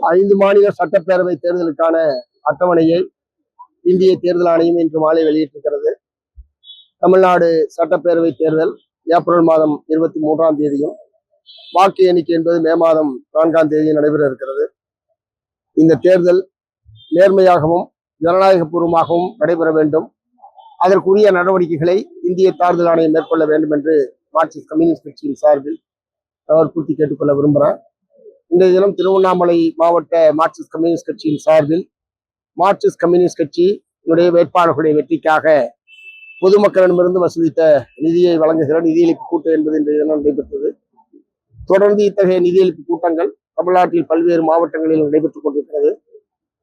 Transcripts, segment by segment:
5 மாநில சட்டப்பேரவை தேர்தலுக்கான அட்டவணையை இந்திய தேர்தல் ஆணையம் இன்று மாலை வெளியிட்டிருக்கிறது. தமிழ்நாடு சட்டப்பேரவை தேர்தல் ஏப்ரல் மாதம் 23ஆம் தேதியும், வாக்கு எண்ணிக்கை என்பது மே மாதம் 4ஆம் தேதி நடைபெற இருக்கிறது. இந்த தேர்தல் நேர்மையாகவும் ஜனநாயகபூர்வமாகவும் நடைபெற வேண்டும். அதற்குரிய நடவடிக்கைகளை இந்திய தேர்தல் ஆணையம் மேற்கொள்ள வேண்டும் என்று மார்க்சிஸ்ட் கம்யூனிஸ்ட் கட்சியின் சார்பில் வற்புறுத்தி கேட்டுக்கொள்ள விரும்புகிறேன். இன்றைய தினம் திருவண்ணாமலை மாவட்ட மார்க்சிஸ்ட் கம்யூனிஸ்ட் கட்சியின் சார்பில் மார்க்சிஸ்ட் கம்யூனிஸ்ட் கட்சியினுடைய வேட்பாளர்களுடைய வெற்றிக்காக பொதுமக்களிடமிருந்து வசூலித்த நிதியை வழங்குகிற நிதியளிப்பு கூட்டம் என்பது இன்றைய தினம் நடைபெற்றது. தொடர்ந்து இத்தகைய நிதியளிப்பு கூட்டங்கள் தமிழ்நாட்டில் பல்வேறு மாவட்டங்களில் நடைபெற்றுக் கொண்டிருக்கிறது.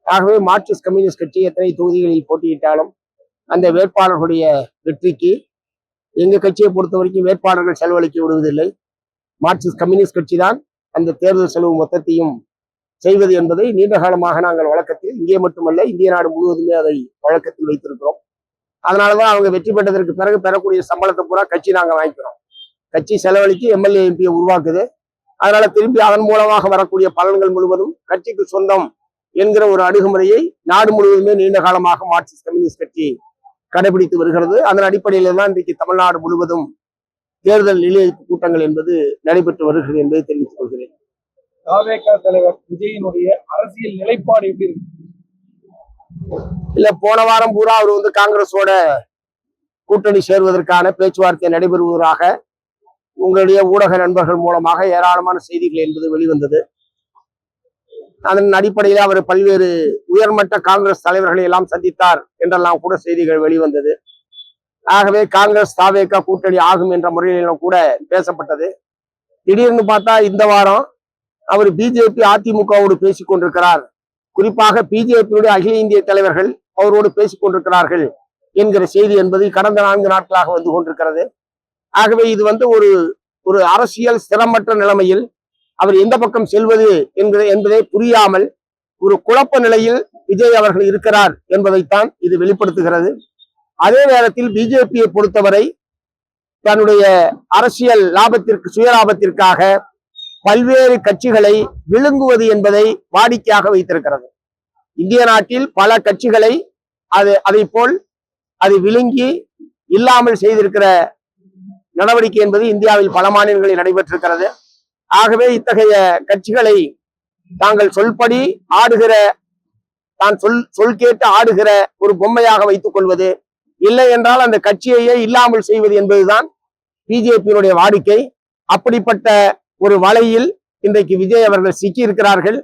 ஆகவே மார்க்சிஸ்ட் கம்யூனிஸ்ட் கட்சி எத்தனை தொகுதிகளில் போட்டியிட்டாலும் அந்த வேட்பாளர்களுடைய வெற்றிக்கு எங்க கட்சியை பொறுத்த வரைக்கும் வேட்பாளர்கள் செலவழிக்க விடுவதில்லை. மார்க்சிஸ்ட் கம்யூனிஸ்ட் கட்சி தான் அந்த தேர்தல் செலவு மொத்தத்தையும் செய்வது என்பதை நீண்ட காலமாக நாங்கள் வழக்கத்தில், இங்கே மட்டுமல்ல இந்திய நாடு முழுவதுமே அதை வழக்கத்தில் வைத்திருக்கிறோம். அதனாலதான் அவங்க வெற்றி பெற்றதற்கு பிறகு பெறக்கூடிய சம்பளத்தை பூரா கட்சி நாங்கள் வாங்கிக்கிறோம். கட்சி செலவழித்து எம்எல்ஏ எம்பியை உருவாக்குது. அதனால திரும்பி அதன் மூலமாக வரக்கூடிய பலன்கள் முழுவதும் கட்சிக்கு சொந்தம் என்கிற ஒரு அணுகுமுறையை நாடு முழுவதுமே நீண்ட காலமாக மார்க்சிஸ்ட் கம்யூனிஸ்ட் கட்சி கடைபிடித்து வருகிறது. அதன் அடிப்படையில் தான் இன்றைக்கு தமிழ்நாடு முழுவதும் தேர்தல் நிலையளிப்பு கூட்டங்கள் என்பது நடைபெற்று வருகிறது என்பதை தெரிவித்துக் கொள்கிறேன். தாவேகா தலைவர் விஜயினுடைய அரசியல் நிலைப்பாடு எப்படி இருக்கு? இல்ல, போன வாரம் பூரா அவர் காங்கிரஸோட கூட்டணி சேர்வதற்கான பேச்சுவார்த்தை நடைபெறுவதாக உங்களுடைய ஊடக நண்பர்கள் மூலமாக ஏராளமான செய்திகள் என்பது வெளிவந்தது. அதன் அடிப்படையில் அவர் பல்வேறு உயர்மட்ட காங்கிரஸ் தலைவர்களை எல்லாம் சந்தித்தார் என்றெல்லாம் கூட செய்திகள் வெளிவந்தது. ஆகவே காங்கிரஸ் தாவேகா கூட்டணி ஆகும் என்ற முறையிலும் கூட பேசப்பட்டது. திடீர்னு பார்த்தா இந்த வாரம் அவர் பிஜேபி அதிமுகவோடு பேசிக் கொண்டிருக்கிறார், குறிப்பாக பிஜேபியுடைய அகில இந்திய தலைவர்கள் அவரோடு பேசிக் கொண்டிருக்கிறார்கள் என்கிற செய்தி என்பது கடந்த 4 நாட்களாக வந்து கொண்டிருக்கிறது. ஆகவே இது ஒரு அரசியல் ஸ்திரமற்ற நிலைமையில் அவர் எந்த பக்கம் செல்வது என்பதை புரியாமல் ஒரு குழப்ப நிலையில் விஜய் அவர்கள் இருக்கிறார் என்பதைத்தான் இது வெளிப்படுத்துகிறது. அதே நேரத்தில் பிஜேபியை பொறுத்தவரை தன்னுடைய அரசியல் சுயலாபத்திற்காக பல்வேறு கட்சிகளை விழுங்குவது என்பதை வாடிக்கையாக வைத்திருக்கிறது. இந்திய நாட்டில் பல கட்சிகளை அதை போல் அது விழுங்கி இல்லாமல் செய்திருக்கிற நடவடிக்கை என்பது இந்தியாவில் பல மாநிலங்களில் நடைபெற்றிருக்கிறது. ஆகவே இத்தகைய கட்சிகளை தாங்கள் சொல்படி ஆடுகிற, சொல் கேட்டு ஆடுகிற ஒரு பொம்மையாக வைத்துக் கொள்வது, இல்லை என்றால் அந்த கட்சியையே இல்லாமல் செய்வது என்பதுதான் பிஜேபியினுடைய வாடிக்கை. அப்படிப்பட்ட ஒரு வலையில் இன்றைக்கு விஜய் அவர்கள் சிக்கி இருக்கிறார்கள்.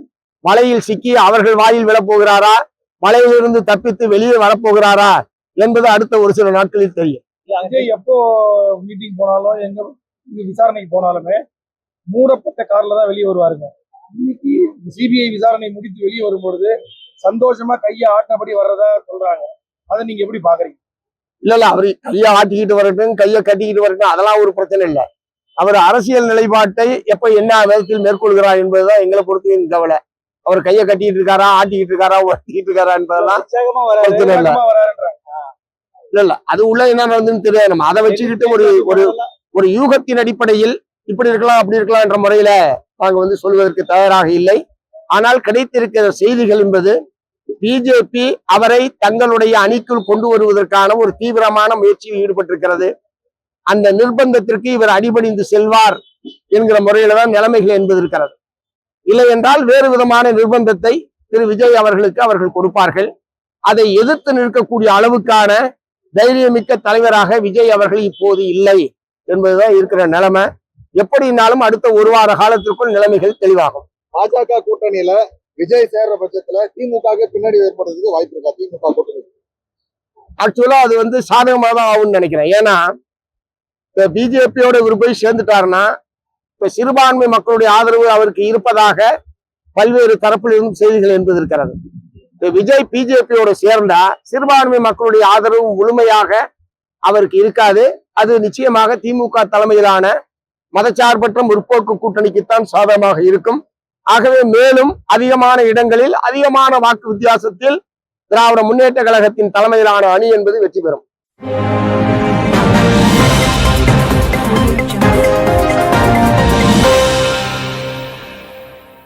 வலையில் சிக்கி அவர்கள் வாயில் விழப்போகிறாரா, வலையிலிருந்து தப்பித்து வெளியே வரப்போகிறாரா என்பது அடுத்த ஒரு சில நாட்களில் தெரியும். விஜய் எப்போ மீட்டிங் போனாலும் எங்க விசாரணைக்கு போனாலுமே மூடப்பட்ட கார்ல தான் வெளியே வருவாருங்க. இன்னைக்கு சிபிஐ விசாரணை முடித்து வெளியே வரும்பொழுது சந்தோஷமா கையை ஆட்டினபடி வர்றதா சொல்றாங்க. அதை நீங்க எப்படி பாக்குறீங்க? இல்ல, அவரு கையை ஆட்டிக்கிட்டு வரட்டும், கையை கட்டிக்கிட்டு வரட்டும், அதெல்லாம் ஒரு பிரச்சனை இல்லை. அவர் அரசியல் நிலைப்பாட்டை எப்ப என்ன விதத்தில் மேற்கொள்கிறார் என்பதுதான் எங்களை பொறுத்து கவலை. அவர் கையை கட்டிட்டு இருக்காரா, ஆட்டிக்கிட்டு இருக்காரா, ஒட்டிக்கிட்டு இருக்காரா என்பதெல்லாம் பிரச்சனை இல்லை. இல்ல, அது உள்ள என்ன நடந்துன்னு தெரியாது. நம்ம அதை வச்சுக்கிட்டு ஒரு யூகத்தின் அடிப்படையில் இப்படி இருக்கலாம் அப்படி இருக்கலாம் என்ற முறையில நாங்க சொல்வதற்கு தயாராக இல்லை. ஆனால் கிடைத்திருக்கிற செய்திகள் என்பது பிஜேபி அவரை தங்களுடைய அணிக்குள் கொண்டு வருவதற்கான ஒரு தீவிரமான முயற்சியில் ஈடுபட்டிருக்கிறது. அந்த நிர்பந்தத்திற்கு இவர் அடிபணிந்து செல்வார் என்கிற முறையில தான் நிலைமைகள் என்பது இருக்கிறது. இல்லை என்றால் வேறு விதமான நிர்பந்தத்தை திரு விஜய் அவர்களுக்கு அவர்கள் கொடுப்பார்கள். அதை எதிர்த்து நிற்கக்கூடிய அளவுக்கான தைரியமிக்க தலைவராக விஜய் அவர்கள் இப்போது இல்லை என்பதுதான் இருக்கிற நிலைமை. எப்படினாலும் அடுத்த ஒரு வார காலத்திற்குள் நிலைமைகள் தெளிவாகும். பாஜக கூட்டணியில விஜய் சேர்ற பட்சத்துல திமுக பின்னாடி ஏற்படுறதுக்கு வாய்ப்பு இருக்கா? திமுக கூட்டணி ஆக்சுவலா அது சாதகமாக தான் ஆகும்னு நினைக்கிறேன். ஏன்னா இப்ப பிஜேபியோட இவர் போய் சேர்ந்துட்டாருன்னா இப்ப சிறுபான்மை மக்களுடைய ஆதரவு அவருக்கு இருப்பதாக பல்வேறு தரப்பில் இருந்து செய்திகள் என்பது இருக்கிறது. இப்ப விஜய் பிஜேபியோட சேர்ந்தா சிறுபான்மை மக்களுடைய ஆதரவு முழுமையாக அவருக்கு இருக்காது. அது நிச்சயமாக திமுக தலைமையிலான மதச்சார்பற்ற முற்போக்கு கூட்டணிக்குத்தான் சாதகமாக இருக்கும். ஆகவே மேலும் அதிகமான இடங்களில் அதிகமான வாக்கு வித்தியாசத்தில் திராவிட முன்னேற்ற கழகத்தின் தலைமையிலான அணி என்பது வெற்றி பெறும்.